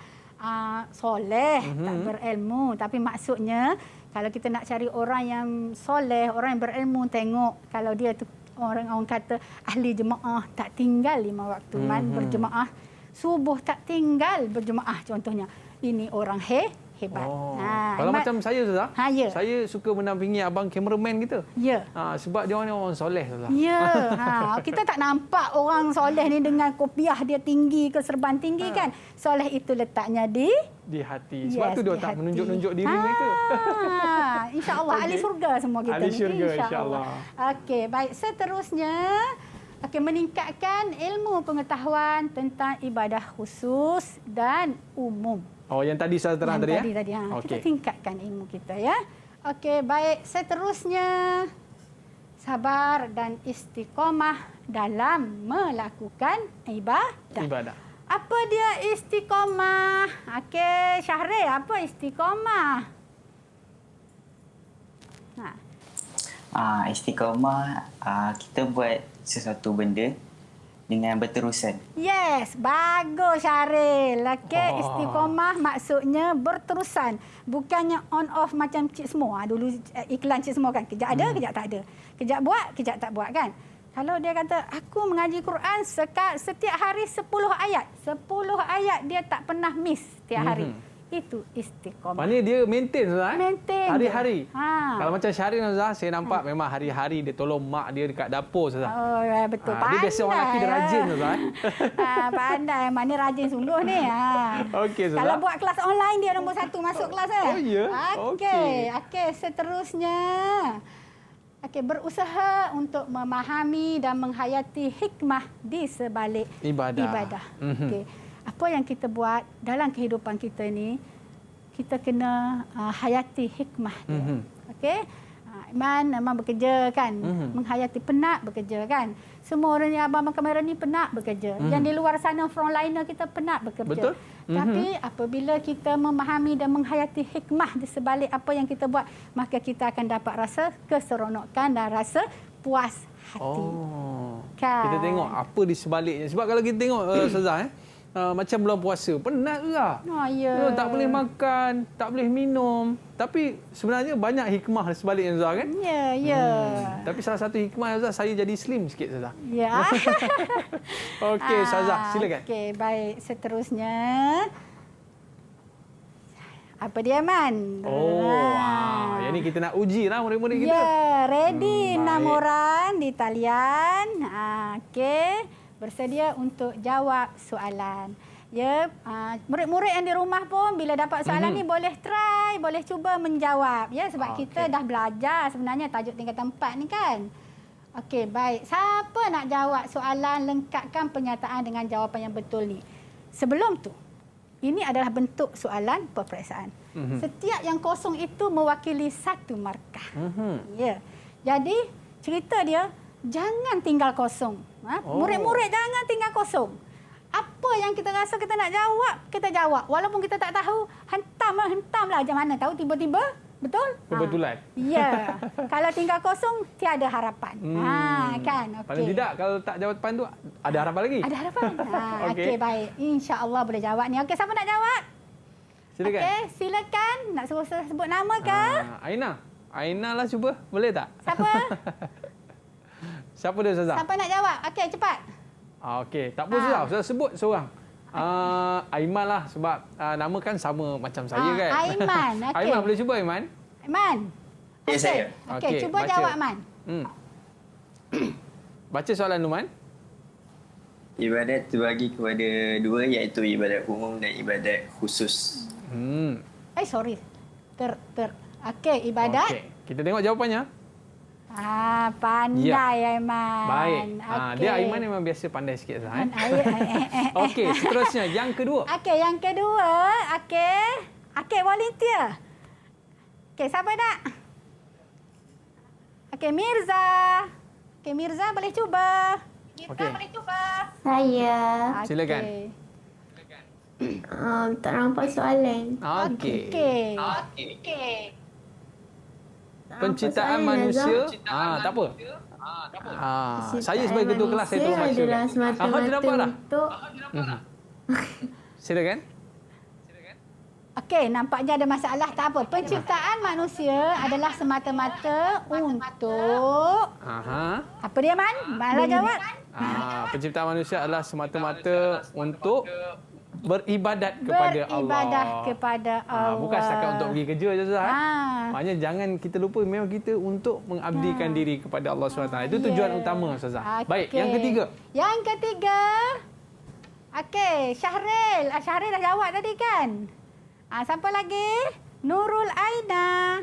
soleh, tak berilmu, tapi maksudnya kalau kita nak cari orang yang soleh, orang yang berilmu, tengok kalau dia tu orang kata ahli jemaah, tak tinggal 5 waktu berjemaah, subuh tak tinggal berjemaah contohnya. Ini orang hebat. Kalau macam saya Ustazah, saya suka mendampingi abang kameraman kita. Ya. Sebab dia orang soleh Ustazah. Ya. Kita tak nampak orang soleh ni dengan kopiah dia tinggi ke serban tinggi kan. Soleh itu letaknya di hati. Sebab tu dia tak menunjuk-nunjuk diri mereka. InsyaAllah ahli surga semua kita ahli ni. Syurga, insyaAllah. Okey, baik. Seterusnya, meningkatkan ilmu pengetahuan tentang ibadah khusus dan umum. Yang tadi saya terang tadi ya? Tadi. Kita tingkatkan ilmu kita ya. Okey, baik. Seterusnya, sabar dan istiqamah dalam melakukan ibadah. Apa dia istiqamah? Okey, Syahril, apa istiqamah? Istiqamah, kita buat sesuatu benda dengan berterusan. Yes, bagus Syaril. Okey, istiqamah maksudnya berterusan. Bukannya on off macam Cik Semua. Dulu iklan Cik Semua kan, kejap ada, kejap tak ada. Kejap buat, kejap tak buat kan. Kalau dia kata, aku mengaji Quran setiap hari 10 ayat. 10 ayat dia tak pernah miss setiap hari. Itu istiqamah. Maknanya dia maintain Ustaz? Maintain. Hari-hari. Kalau macam Syahrin Ustaz, saya nampak memang hari-hari dia tolong mak dia dekat dapur Ustaz. Betul. Dia biasa orang lelaki dia rajin Ustaz. Pandai. Mana rajin sungguh ni. Okey Ustaz. Kalau buat kelas online dia nombor 1 masuk kelas. Oh ya? Okey. Seterusnya. berusaha untuk memahami dan menghayati hikmah di sebalik ibadah. Okey. Apa yang kita buat dalam kehidupan kita ni, kita kena hayati hikmah dia. Okey. Iman memang bekerja kan, menghayati, penat bekerja kan. Semua orang yang abang kamera ni penat bekerja. Yang di luar sana frontliner kita penat bekerja. Betul. Tapi apabila kita memahami dan menghayati hikmah di sebalik apa yang kita buat, maka kita akan dapat rasa keseronokan dan rasa puas hati. Kan? Kita tengok apa di sebaliknya. Sebab kalau kita tengok Ustazah, macam bulan puasa, penat juga. Ya. Tak boleh makan, tak boleh minum. Tapi sebenarnya banyak hikmah di sebaliknya Ustazah kan? Ya. Tapi salah satu hikmah Ustazah, saya jadi slim sikit Ustazah. Ya. Okey Ustazah, silakan. Okey, baik. Seterusnya. Apa dia, Man? Yang ni kita nak uji lah murid-murid kita. Ya, ready. 6 orang di talian. Okey. Bersedia untuk jawab soalan. Ya, murid-murid yang di rumah pun bila dapat soalan ni boleh try, boleh cuba menjawab. Ya, sebab kita dah belajar sebenarnya tajuk tingkatan 4 ni kan. Okey, baik. Siapa nak jawab soalan, lengkapkan pernyataan dengan jawapan yang betul ni. Sebelum tu, ini adalah bentuk soalan peperiksaan. Setiap yang kosong itu mewakili satu markah. Ya. Jadi, cerita dia jangan tinggal kosong. Murid-murid jangan tinggal kosong. Apa yang kita rasa kita nak jawab, kita jawab. Walaupun kita tak tahu, hentamlah. Macam mana tahu tiba-tiba? Betul? Kebetulan. Ya. Kalau tinggal kosong, tiada harapan. Kan? Okay. Paling tidak, kalau tak jawapan tu, ada harapan lagi. Ada harapan. Okey, baik. InsyaAllah boleh jawab ni. Okey, siapa nak jawab? Silakan. Okey, silakan. Nak suruh sebut nama ke? Aina. Aina lah cuba. Boleh tak? Siapa? Siapa dia Ustazah? Siapa nak jawab? Okey, cepat. Okey, tak apa Ustazah. Ustazah sebut seorang. Aiman lah sebab nama kan sama macam saya kan. Aiman. Okey. Aiman boleh cuba Aiman? Aiman. Ya, saya. Okey, cuba baca. jawab Man. Baca soalan tu Man. Ibadat terbagi kepada dua, iaitu ibadat umum dan ibadat khusus. Sorry. Okey, ibadat. Okey, kita tengok jawapannya. Pandai Aiman. Baik. Okay. Dia Aiman memang biasa pandai sikit lah. Okey, seterusnya yang kedua. Okey, yang kedua. Okey, volunteer. Okey, siapa nak? Okey, Mirza. Okey, Mirza boleh cuba. Boleh cuba. Saya. Silakan. Tak nampak soalan. Okey. Penciptaan Apa manusia. Tak apa. Saya sebagai ketua kelas saya tolong baca. Adalah semata-mata untuk Silakan. Okey, nampaknya ada masalah. Tak apa. Penciptaan manusia adalah semata-mata untuk... Apa dia, Man? Malah jawab. Penciptaan manusia adalah semata-mata untuk beribadat kepada Allah. Beribadah kepada Allah. Bukan setakat untuk pergi kerja je Ustaz. Maknanya jangan kita lupa memang kita untuk mengabdikan diri kepada Allah SWT. Itu tujuan utama Ustazah. Baik, yang ketiga. Yang ketiga. Okey, Syahril. Syahril dah jawab tadi kan? Siapa lagi? Nurul Aina.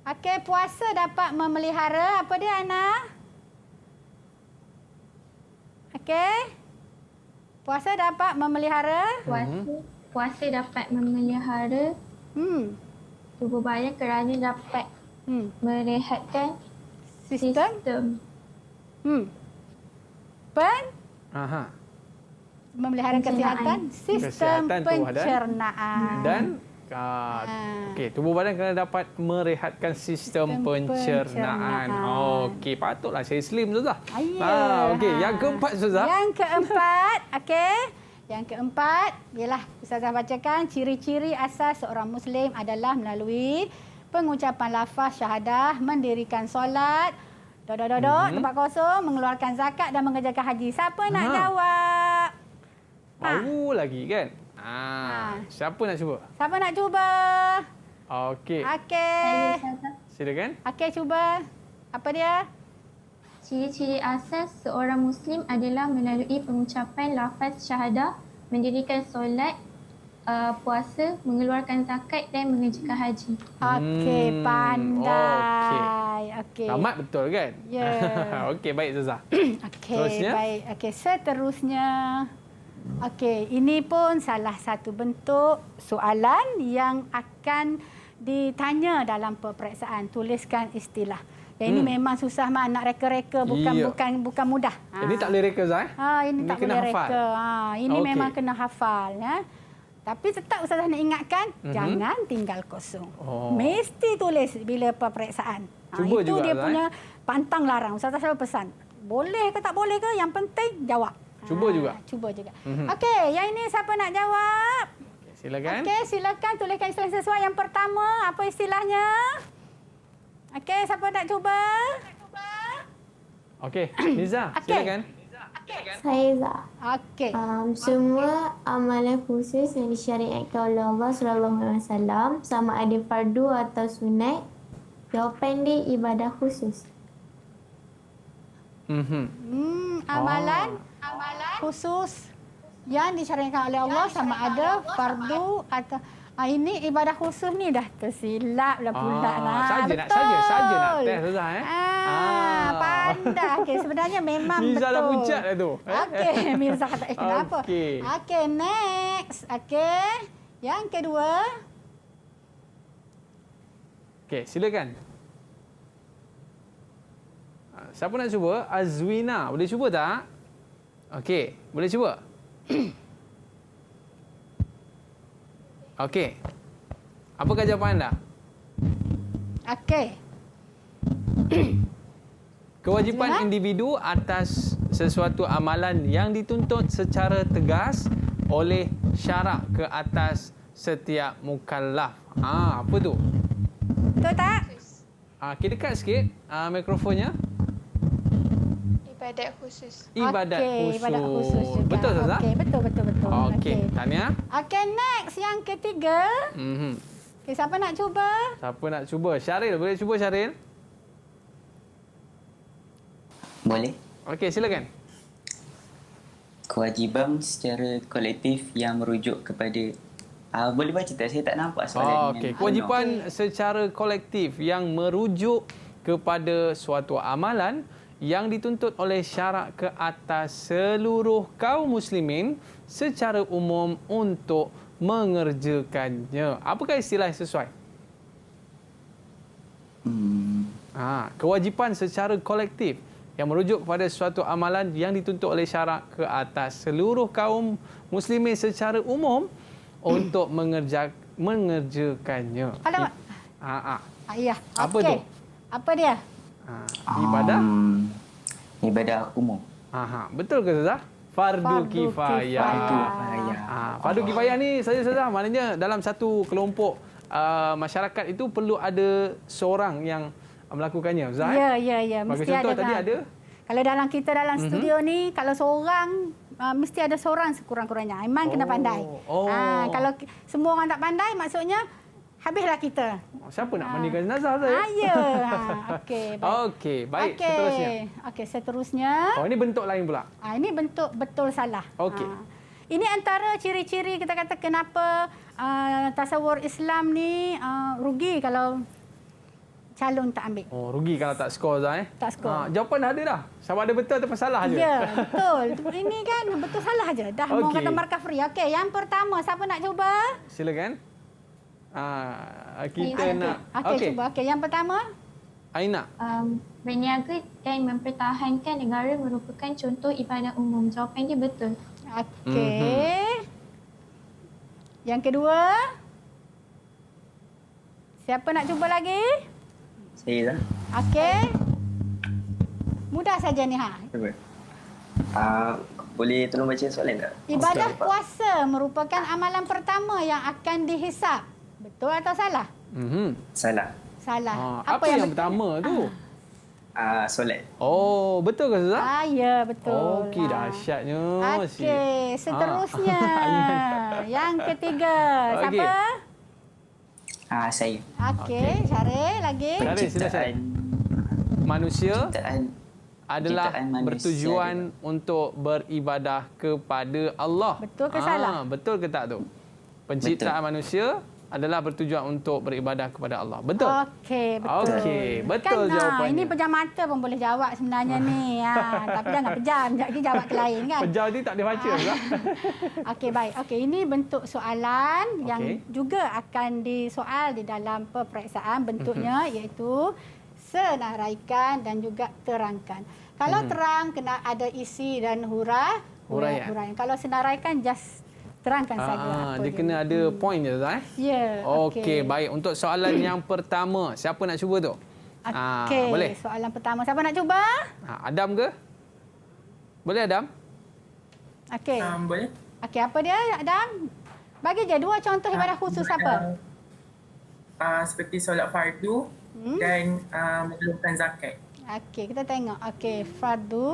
Okey, puasa dapat memelihara. Apa dia, Aina? Okey. Puasa dapat memelihara. Puasa dapat memelihara tubuh badan kerana dapat merehatkan sistem. Memelihara kesihatan sistem pencernaan. Dan tubuh badan kena dapat merehatkan sistem pencernaan. Okey, patutlah saya slim Ustazah. Okey, yang keempat Ustazah. Yang keempat ialah Ustazah bacakan ciri-ciri asas seorang Muslim adalah melalui pengucapan lafaz syahadah, mendirikan solat, tempat kosong, mengeluarkan zakat dan mengerjakan haji. Siapa nak jawab? Baru lagi kan? Siapa nak cuba? Siapa nak cuba? Okey. Silakan. Okey, cuba. Apa dia? Ciri-ciri asas seorang Muslim adalah melalui pengucapan lafaz syahadah, mendirikan solat, puasa, mengeluarkan zakat dan mengerjakan haji. Okey, pandai. baik. Okey. Tamat betul kan? Ya. Okey, baik Ustazah. Okey, Terusnya? baik. Okey, seterusnya. Okey, ini pun salah satu bentuk soalan yang akan ditanya dalam peperiksaan. Tuliskan istilah. Yang ini memang susah nak reka-reka, bukan mudah. Ini tak boleh reka Ustaz? Ini tak kena boleh hafal. reka. Ini Okey. memang kena hafal ya. Tapi tetap Ustazah nak ingatkan, jangan tinggal kosong. Mesti tulis bila peperiksaan. Cuba itu juga, dia Ustaz, punya pantang larang. Ustazah selalu pesan, boleh ke tak boleh ke, yang penting jawab. Cuba juga? Cuba juga. Okey, yang ini siapa nak jawab? Silakan. Okey, silakan tuliskan istilah sesuai. Yang pertama, apa istilahnya? Okey, siapa nak cuba? Okey, Niza, Okey. silakan. Saya Zah. Okey. Semua amalan khusus yang disyariatkan oleh Allah SAW sama ada fardu atau sunat. Jawapan dia ibadah khusus. Amalan khusus yang disyariatkan oleh Allah sama ada fardu atau ini ibadah khusus ni dah tersilap lah pula lah. Saja nak test Ustazah Pandai. Okey, sebenarnya memang Niza betul. dah pucat dah tu. Okey, Mirza kata kenapa? Okey. Okey, next. Okey. Yang kedua. Okey, silakan. Siapa nak cuba? Azwina. Boleh cuba tak? Okey, boleh cuba? Okey. Apakah jawapan anda? Okey. Kewajipan individu atas sesuatu amalan yang dituntut secara tegas oleh syarak ke atas setiap mukallaf. Apa tu? Betul tak? Okey, dekat sikit mikrofonnya. Ibadat khusus. Ibadat Okey, khusus. ibadat khusus juga. Betul tak? Okey, betul. Okey, Tania. Okey, next yang ketiga. Okey, siapa nak cuba? Siapa nak cuba? Syaril, boleh cuba Syaril? Boleh. Okey, silakan. Kewajiban secara kolektif yang merujuk kepada boleh baca tak? Saya tak nampak soalan Okey, kewajipan secara kolektif yang merujuk kepada suatu amalan yang dituntut oleh syarak ke atas seluruh kaum muslimin secara umum untuk mengerjakannya. Apakah istilah yang sesuai? Kewajipan secara kolektif yang merujuk kepada suatu amalan yang dituntut oleh syarak ke atas seluruh kaum muslimin secara umum untuk mengerjakannya. Alamak. Ya. Apa okey. tu? Apa dia? Ibadah? Ibadah umum. Betul ke Ustazah? Fardu kifayah. Fardu kifayah ni saja maknanya dalam satu kelompok masyarakat itu perlu ada seorang yang melakukannya. Ustazah? Ya. Bagi Mesti contoh ada. tadi ada. Kalau dalam studio ni, kalau seorang mesti ada seorang sekurang-kurangnya. Memang kena pandai. Kalau semua orang tak pandai, maksudnya habislah kita. Siapa nak mandikan jenazah saya? Ya. Okey, baik. Okey, baik. Seterusnya. Okey, seterusnya. Ini bentuk lain pula. Ini bentuk betul salah. Okey. Ini antara ciri-ciri kita kata kenapa tasawur Islam ni rugi kalau calon tak ambil. Rugi kalau tak skor Zah. Tak skor. Jawapan dah ada dah. Sama ada betul atau salah je. Ya, betul. Ini kan betul salah je. Dah mau kata markah free. Okey, yang pertama siapa nak cuba? Silakan. Kita nak. Okey, cuba. Okey, yang pertama. Aina. Berniaga dan mempertahankan negara merupakan contoh ibadah umum. Jawapan dia betul. Okey. Yang kedua. Siapa nak cuba lagi? Saya dah. Okey. Mudah saja ni Cuba. Boleh tolong baca soalan tak? Ibadah puasa merupakan amalan pertama yang akan dihisap. Betul atau salah? Salah. Salah. Apa yang pertama tu? Solat. Betul ke Ustaz? Ya, betul. Okey, dahsyatnya. Okey, seterusnya. Yang ketiga. Okey. Siapa? Saya. Okey, Syaril lagi. Syaril, manusia adalah manusia bertujuan untuk beribadah kepada Allah. Betul ke salah? Betul ke tak tu? Penciptaan manusia adalah bertujuan untuk beribadah kepada Allah. Betul? Okey, betul. Okey, betul kan, jawapannya. Ini pejam mata pun boleh jawab sebenarnya ni. Tapi jangan pejam, jadi jawab ke lain kan. Pejam ni tak boleh baca pula. Okey, baik. Okey, ini bentuk soalan yang juga akan disoal di dalam peperiksaan. Bentuknya iaitu senaraikan dan juga terangkan. Kalau terang kena ada isi dan huraian. Kalau senaraikan just terangkan saja apa dia kena ada point je Ustaz. Ya. Okey, baik. Untuk soalan yang pertama, siapa nak cuba tu? Okey, boleh. soalan pertama siapa nak cuba? Adam ke? Boleh Adam? Okey. Boleh. Okey, apa dia Adam? Bagi je 2 contoh ibadah khusus apa? Seperti solat fardu dan mengeluarkan zakat. Okey, kita tengok. Okey, fardu.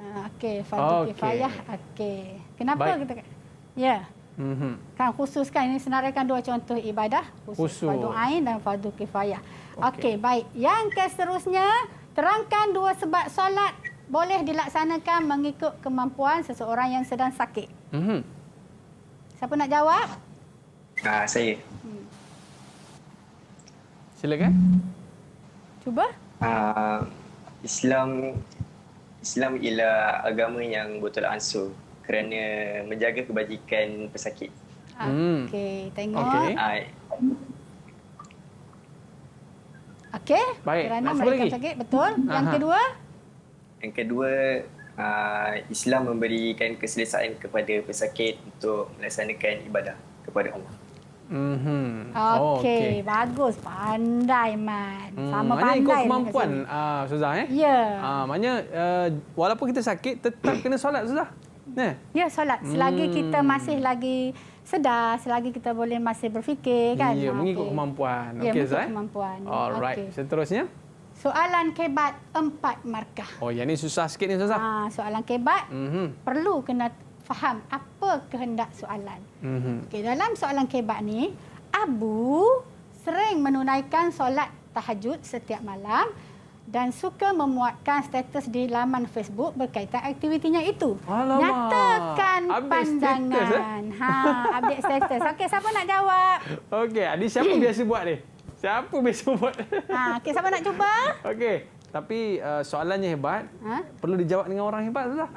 Okey, fardu kifayah. Okey. Kenapa baik. kita ya. Kan khusus kan ini senaraikan 2 contoh ibadah khusus. Fardu ain dan fardu kifayah. Okey, baik. Yang seterusnya, terangkan 2 sebab solat boleh dilaksanakan mengikut kemampuan seseorang yang sedang sakit. Siapa nak jawab? Saya. Silakan. Cuba. Islam ialah agama yang bertolak ansur kerana menjaga kebajikan pesakit. Okey, tengok. Okey. Baik. Kerana nak mereka sakit, betul. Yang kedua? Yang kedua, Islam memberikan keselesaan kepada pesakit untuk melaksanakan ibadah kepada Allah. Okey, bagus. Pandai, Man. Sama maknanya pandai. ikut kemampuan, Ustazah. Ya. Maknanya, walaupun kita sakit, tetap kena solat, Ustazah. Ya, solat. Selagi kita masih lagi sedar, selagi kita boleh masih berfikir, kan? Ya, mengikut kemampuan. Ya, Okey, mengikut Ustaz. kemampuan. Alright. Okey. Seterusnya. Soalan kebat 4 markah. Oh, yang ni susah sikit ni, Ustazah. Soalan kebat perlu kena faham apa kehendak soalan. Okey, dalam soalan kebat ni, Abu sering menunaikan solat tahajud setiap malam dan suka memuatkan status di laman Facebook berkaitan aktivitinya itu. Alamak. Nyatakan Update pandangan. status, Update status. Okey, siapa nak jawab? Okey, Adi siapa biasa buat ni? Siapa biasa buat? Okey, siapa nak cuba? Okey. Tapi soalannya hebat. Perlu dijawab dengan orang hebat, Ustazah.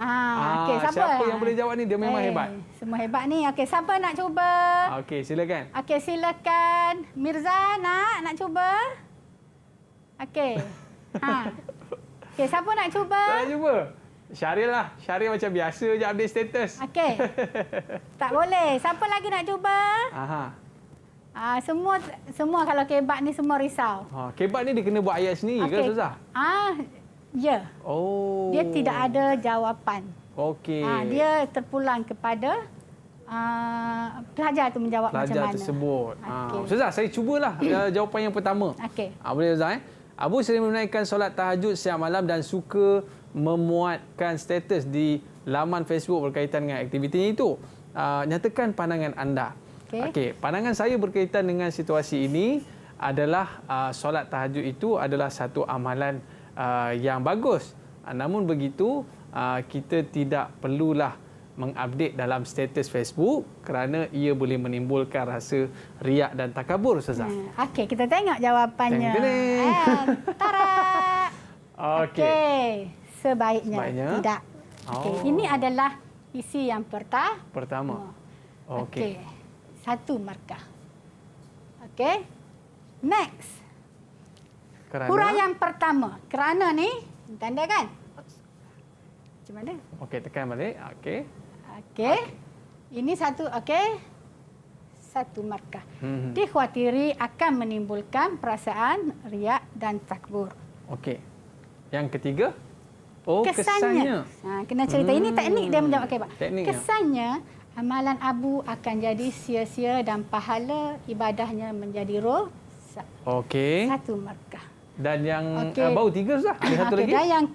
Okey, siapa yang boleh jawab ni dia memang hebat. Semua hebat ni. Okey, siapa nak cuba? Okey, silakan. Okey, silakan. Mirza nak cuba? Okey. Okey, siapa nak cuba? Saya nak cuba. Syaril lah. Syaril macam biasa je update status. Okey. Tak boleh. Siapa lagi nak cuba? Semua kalau kebat ni semua risau. Kebat ni dia kena buat ayat sendiri ke, Ustazah? Ya. Oh. Dia tidak ada jawapan. Okey. Dia terpulang kepada pelajar tu menjawab macam mana. Pelajar tersebut. Ustazah, saya cubalah jawapan yang pertama. Okey. Boleh, Ustazah? Abu sering menunaikan solat tahajud setiap malam dan suka memuatkan status di laman Facebook berkaitan dengan aktivitinya itu. Nyatakan pandangan anda. Okey, pandangan saya berkaitan dengan situasi ini adalah solat tahajud itu adalah satu amalan yang bagus. Namun begitu, kita tidak perlulah mengupdate dalam status Facebook kerana ia boleh menimbulkan rasa riak dan takabur, Ustazah. Okey, kita tengok jawapannya. Tara. Okey. Sebaiknya tidak. Okey, ini adalah isi yang pertama. Okey. 1 markah. Okey. Next. Huraian pertama. Kerana ni tanda kan? Macam mana? Okey, tekan balik. Okey. Okey. Ini 1, okey. 1 markah. Dikhawatiri akan menimbulkan perasaan riak dan takbur. Okey. Yang ketiga? Kesannya. Kena cerita. Ini teknik dia menjawab kebat. Tekniknya. Kesannya, amalan Abu akan jadi sia-sia dan pahala ibadahnya menjadi rosak. Okey. 1 markah. Dan yang baru 3, Ustaz? Ada satu lagi? Dan yang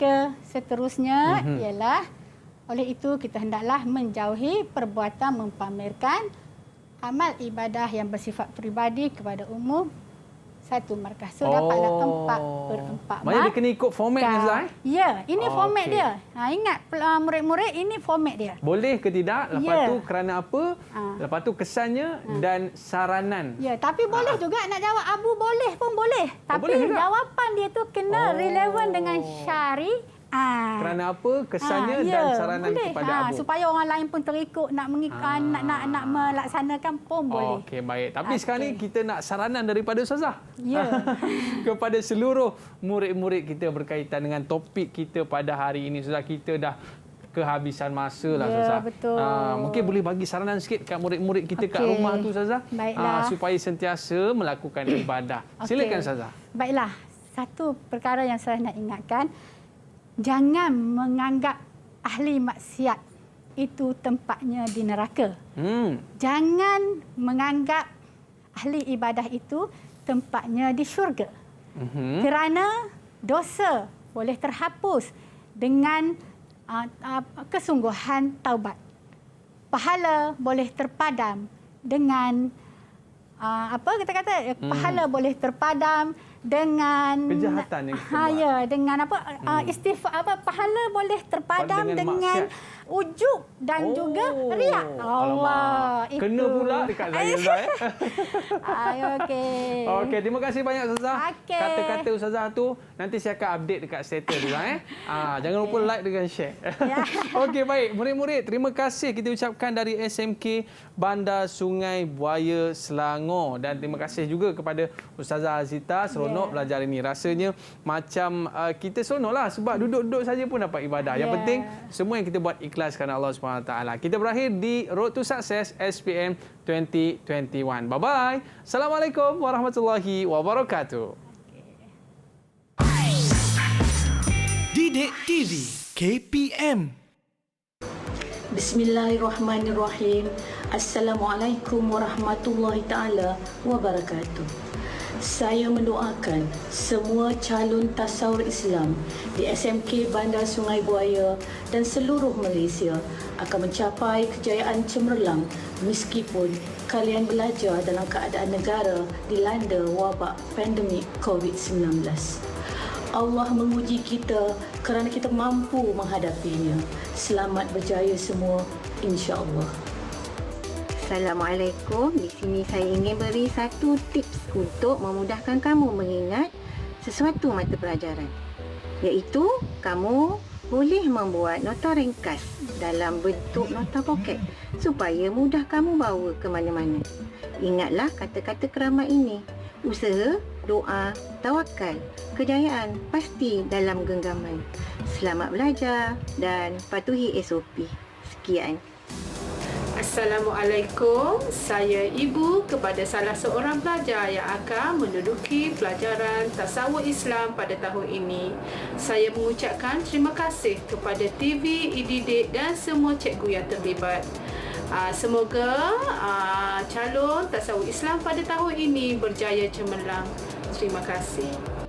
seterusnya ialah, oleh itu kita hendaklah menjauhi perbuatan mempamerkan amal ibadah yang bersifat peribadi kepada umum satu markah. So dapatlah 4/4 Maksudnya dia kena ikut format ni Ustazah? Ya, ini format okey. dia. Ingat murid-murid, ini format dia. Boleh ke tidak? Lepas Ya. tu kerana apa? Lepas tu kesannya dan saranan. Ya, tapi boleh juga nak jawab Abu, boleh pun boleh. Tapi boleh juga? jawapan dia tu kena relevan dengan syari. Kerana apa? Kesannya dan saranan boleh. kepada Abu. Supaya orang lain pun terikut nak nak melaksanakan pun boleh. Okey, baik. Tapi sekarang ni kita nak saranan daripada Ustazah. Ya. Kepada seluruh murid-murid kita berkaitan dengan topik kita pada hari ini. Ustazah, kita dah kehabisan masa lah, Ya, Ustazah. betul. Mungkin boleh bagi saranan sikit kat murid-murid kita kat rumah tu, Ustazah. Baiklah. Supaya sentiasa melakukan ibadah. Silakan, Ustazah. Baiklah. Satu perkara yang saya nak ingatkan, jangan menganggap ahli maksiat itu tempatnya di neraka. Jangan menganggap ahli ibadah itu tempatnya di syurga. Kerana dosa boleh terhapus dengan kesungguhan taubat. Pahala boleh terpadam dengan pahala boleh terpadam dengan kejahatan yang kita buat. Ya, dengan istighfar, pahala boleh terpadam dengan ujub dan juga riak. Allah, itu. Kena pula dekat saya, Ustazah. Okey. Okey, terima kasih banyak, Ustazah. Okey. Kata-kata Ustazah tu nanti saya akan update dekat status tu. Jangan lupa like dengan share. Ya. Okey, baik. Murid-murid, terima kasih kita ucapkan dari SMK Bandar Sungai Buaya, Selangor. Dan terima kasih juga kepada Ustazah Azita. Seronok belajar ini. Rasanya macam kita seronok lah sebab duduk-duduk saja pun dapat ibadah. Yang penting semua yang kita buat ikhlas kerana Allah SWT. Kita berakhir di Road to Success SPM 2021. Bye-bye. Assalamualaikum warahmatullahi wabarakatuh. Didik TV KPM. Bismillahirrahmanirrahim. Assalamualaikum warahmatullahi taala wabarakatuh. Saya mendoakan semua calon tasawur Islam di SMK Bandar Sungai Buaya dan seluruh Malaysia akan mencapai kejayaan cemerlang meskipun kalian belajar dalam keadaan negara dilanda wabak pandemik COVID-19. Allah menguji kita kerana kita mampu menghadapinya. Selamat berjaya semua, insya-Allah. Assalamualaikum. Di sini saya ingin beri satu tips untuk memudahkan kamu mengingat sesuatu mata pelajaran. Iaitu kamu boleh membuat nota ringkas dalam bentuk nota poket supaya mudah kamu bawa ke mana-mana. Ingatlah kata-kata keramat ini. Usaha, doa, tawakal, kejayaan pasti dalam genggaman. Selamat belajar dan patuhi SOP. Sekian. Assalamualaikum. Saya ibu kepada salah seorang pelajar yang akan menduduki pelajaran tasawuf Islam pada tahun ini. Saya mengucapkan terima kasih kepada TV, e-didik dan semua cikgu yang terlibat. Semoga calon tasawuf Islam pada tahun ini berjaya cemerlang. Terima kasih.